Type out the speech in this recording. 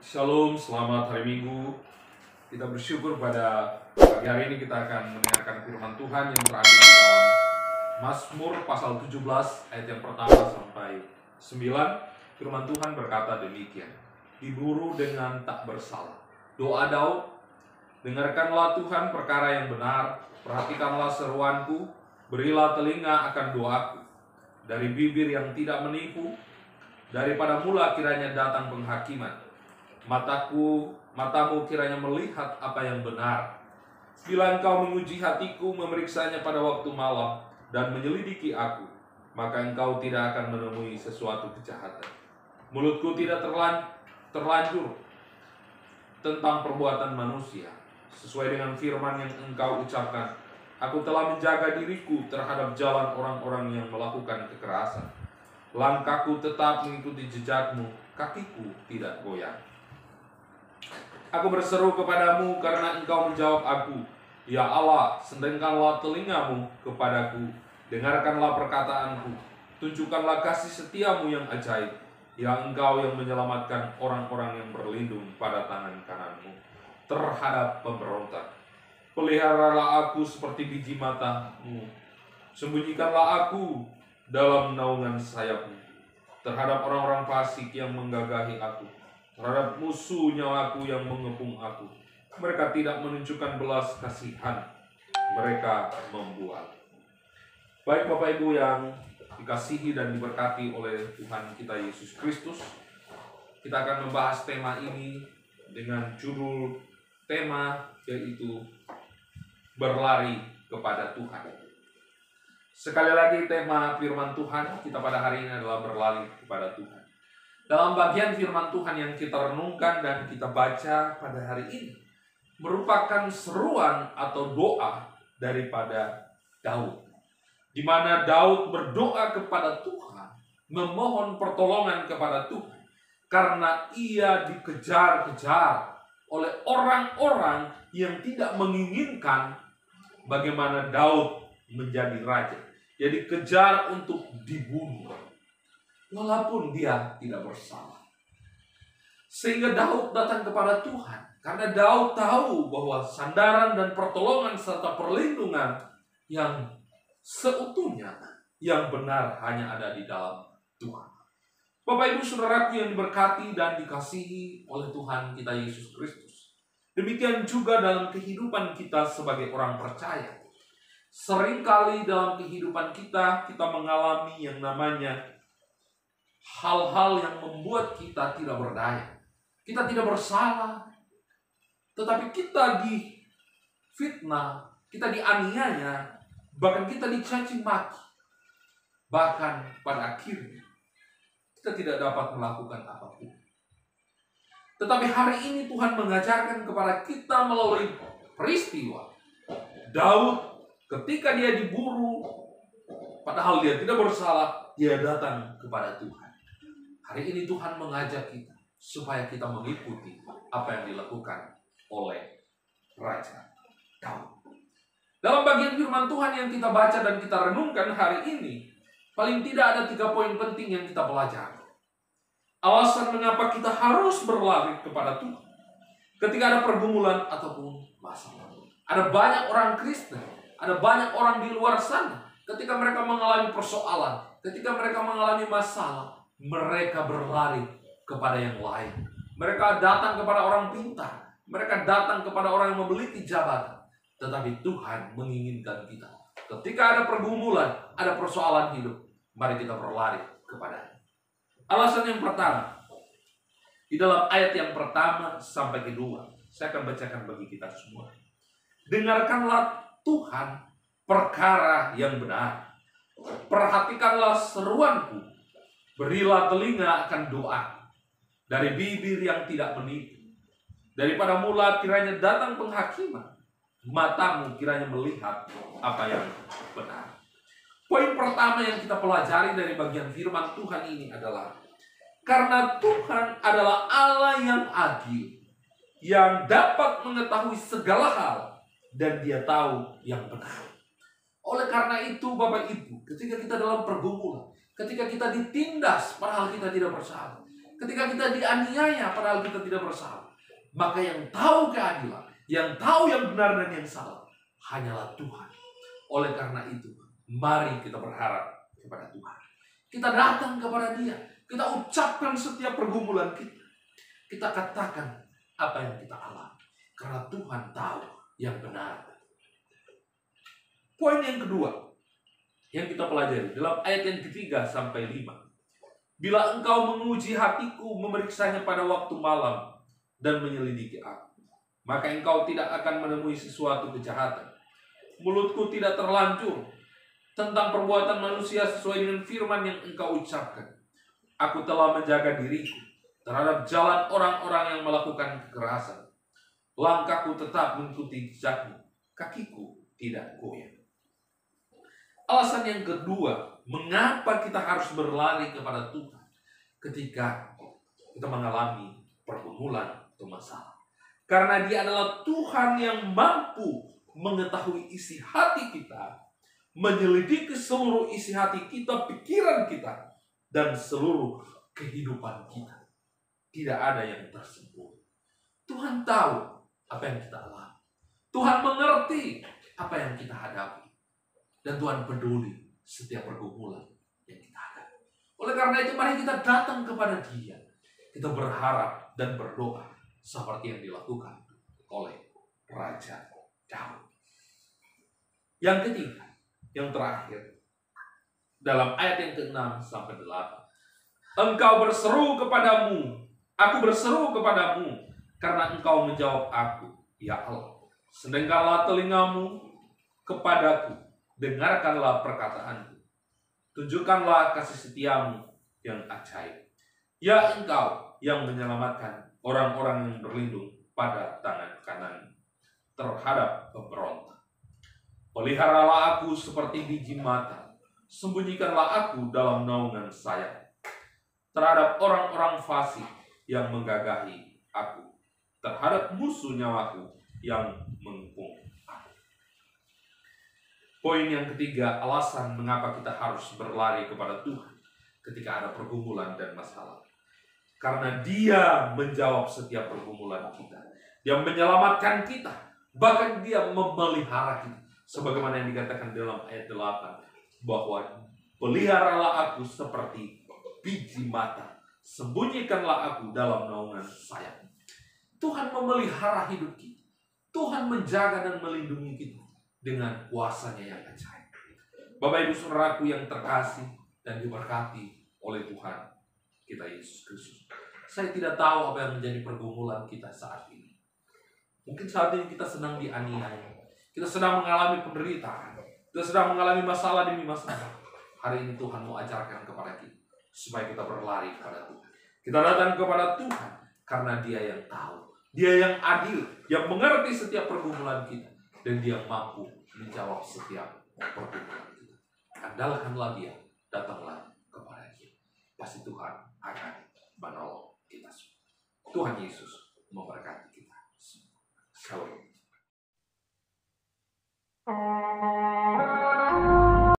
Shalom, selamat hari Minggu. Kita bersyukur pada pagi hari ini kita akan mendengarkan firman Tuhan yang terambil di dalam Mazmur pasal 17 ayat yang pertama sampai 9. Firman Tuhan berkata demikian: Diburu dengan tak bersalah. Doa Daud, dengarkanlah Tuhan perkara yang benar, perhatikanlah seruanku, berilah telinga akan doaku. Dari bibir yang tidak menipu, daripada mula kiranya datang penghakiman. Matamu kiranya melihat apa yang benar. Bila engkau menguji hatiku, memeriksanya pada waktu malam, dan menyelidiki aku, maka engkau tidak akan menemui sesuatu kejahatan. Mulutku tidak terlanjur tentang perbuatan manusia. Sesuai dengan firman yang engkau ucapkan, aku telah menjaga diriku terhadap jalan orang-orang yang melakukan kekerasan. Langkahku tetap mengikuti jejakmu, kakiku tidak goyang. Aku berseru kepadamu karena engkau menjawab aku. Ya Allah, sendengkanlah telingamu kepadaku, dengarkanlah perkataanku, tunjukkanlah kasih setiamu yang ajaib. Ya engkau yang menyelamatkan orang-orang yang berlindung pada tangan kananmu terhadap pemberontak. Peliharalah aku seperti biji matamu, sembunyikanlah aku dalam naungan sayapmu terhadap orang-orang fasik yang menggagahi aku, terhadap musuhnya aku yang mengepung aku. Mereka tidak menunjukkan belas kasihan, mereka membual. Baik Bapak Ibu yang dikasihi dan diberkati oleh Tuhan kita Yesus Kristus, kita akan membahas tema ini dengan judul tema yaitu berlari kepada Tuhan. Sekali lagi tema firman Tuhan kita pada hari ini adalah berlari kepada Tuhan. Dalam bagian firman Tuhan yang kita renungkan dan kita baca pada hari ini merupakan seruan atau doa daripada Daud, di mana Daud berdoa kepada Tuhan, memohon pertolongan kepada Tuhan karena ia dikejar-kejar oleh orang-orang yang tidak menginginkan bagaimana Daud menjadi raja. Jadi kejar untuk dibunuh walaupun dia tidak bersalah. Sehingga Daud datang kepada Tuhan karena Daud tahu bahwa sandaran dan pertolongan serta perlindungan yang seutuhnya, yang benar hanya ada di dalam Tuhan. Bapak Ibu Saudaraku yang diberkati dan dikasihi oleh Tuhan kita Yesus Kristus, demikian juga dalam kehidupan kita sebagai orang percaya. Seringkali dalam kehidupan kita mengalami yang namanya hal-hal yang membuat kita tidak berdaya. Kita tidak bersalah, tetapi kita difitnah, kita dianiaya, bahkan kita dicaci maki. Bahkan pada akhirnya kita tidak dapat melakukan apapun. Tetapi hari ini Tuhan mengajarkan kepada kita melalui peristiwa Daud ketika dia diburu, padahal dia tidak bersalah, dia datang kepada Tuhan. Hari ini Tuhan mengajak kita supaya kita mengikuti apa yang dilakukan oleh Raja Daud. Dalam bagian firman Tuhan yang kita baca dan kita renungkan hari ini, paling tidak ada 3 poin penting yang kita pelajari. Alasan mengapa kita harus berlari kepada Tuhan ketika ada pergumulan ataupun masalah. Ada banyak orang Kristen, ada banyak orang di luar sana, ketika mereka mengalami persoalan, ketika mereka mengalami masalah, mereka berlari kepada yang lain. Mereka datang kepada orang pintar, mereka datang kepada orang yang memiliki jabatan. Tetapi Tuhan menginginkan kita, ketika ada pergumulan, ada persoalan hidup, mari kita berlari kepadanya. Alasan yang pertama, di dalam ayat yang pertama sampai kedua, saya akan bacakan bagi kita semua. Dengarkanlah Tuhan perkara yang benar, perhatikanlah seruanku, berilah telinga akan doa. Dari bibir yang tidak menipu, daripada mula kiranya datang penghakiman, matamu kiranya melihat apa yang benar. Poin pertama yang kita pelajari dari bagian firman Tuhan ini adalah karena Tuhan adalah Allah yang adil, yang dapat mengetahui segala hal, dan dia tahu yang benar. Oleh karena itu Bapak Ibu, ketika kita dalam pergumulan, ketika kita ditindas padahal kita tidak bersalah, ketika kita dianiaya padahal kita tidak bersalah. Maka yang tahu keadilan, yang tahu yang benar dan yang salah, hanyalah Tuhan. Oleh karena itu, mari kita berharap kepada Tuhan. Kita datang kepada Dia, kita ucapkan setiap pergumulan kita. Kita katakan apa yang kita alami, karena Tuhan tahu yang benar. Poin yang kedua yang kita pelajari dalam ayat yang ketiga sampai 5. Bila engkau menguji hatiku, memeriksanya pada waktu malam, dan menyelidiki aku, maka engkau tidak akan menemui sesuatu kejahatan. Mulutku tidak terlanjur tentang perbuatan manusia sesuai dengan firman yang engkau ucapkan. Aku telah menjaga diriku terhadap jalan orang-orang yang melakukan kekerasan. Langkahku tetap mengikuti jejakmu, kakiku tidak goyah. Alasan yang kedua, mengapa kita harus berlari kepada Tuhan ketika kita mengalami pergumulan atau masalah. Karena Dia adalah Tuhan yang mampu mengetahui isi hati kita, menyelidiki seluruh isi hati kita, pikiran kita, dan seluruh kehidupan kita. Tidak ada yang tersembunyi. Tuhan tahu apa yang kita alami. Tuhan mengerti apa yang kita hadapi. Dan Tuhan peduli setiap pergumulan yang kita hadapi. Oleh karena itu, mari kita datang kepada Dia. Kita berharap dan berdoa seperti yang dilakukan oleh Raja Daud. Yang ketiga, yang terakhir, dalam ayat yang ke-6 sampai 8. Engkau berseru kepadamu, aku berseru kepadamu, karena engkau menjawab aku, ya Allah. Sedengkanlah telingamu kepadaku, dengarkanlah perkataanku. Tunjukkanlah kasih setiamu yang ajaib. Ya engkau yang menyelamatkan orang-orang yang berlindung pada tangan kanan terhadap pemberontak. Peliharalah aku seperti biji mata, sembunyikanlah aku dalam naungan sayap terhadap orang-orang fasik yang menggagahi aku, terhadap musuh nyawaku yang mengepung aku. Poin yang ketiga, alasan mengapa kita harus berlari kepada Tuhan ketika ada pergumulan dan masalah. Karena Dia menjawab setiap pergumulan kita. Dia menyelamatkan kita. Bahkan Dia memelihara kita. Sebagaimana yang dikatakan dalam ayat 8. Bahwa peliharalah aku seperti biji mata. Sembunyikanlah aku dalam naungan sayap. Tuhan memelihara hidup kita. Tuhan menjaga dan melindungi kita dengan kuasa-Nya yang ajaib. Bapak Ibu Saudaraku yang terkasih dan diberkati oleh Tuhan kita Yesus Kristus. Saya tidak tahu apa yang menjadi pergumulan kita saat ini. Mungkin saat ini kita sedang dianiaya. Kita sedang mengalami penderitaan. Kita sedang mengalami masalah demi masalah. Hari ini Tuhan mau ajarkan kepada kita supaya kita berlari kepada Tuhan. Kita datang kepada Tuhan karena Dia yang tahu. Dia yang adil, yang mengerti setiap pergumulan kita, dan Dia mampu menjawab setiap pergumulan kita. Andalkanlah Dia, datanglah kepada Dia. Pasti Tuhan akan menolong kita semua. Tuhan Yesus memberkati kita semua. Shalom.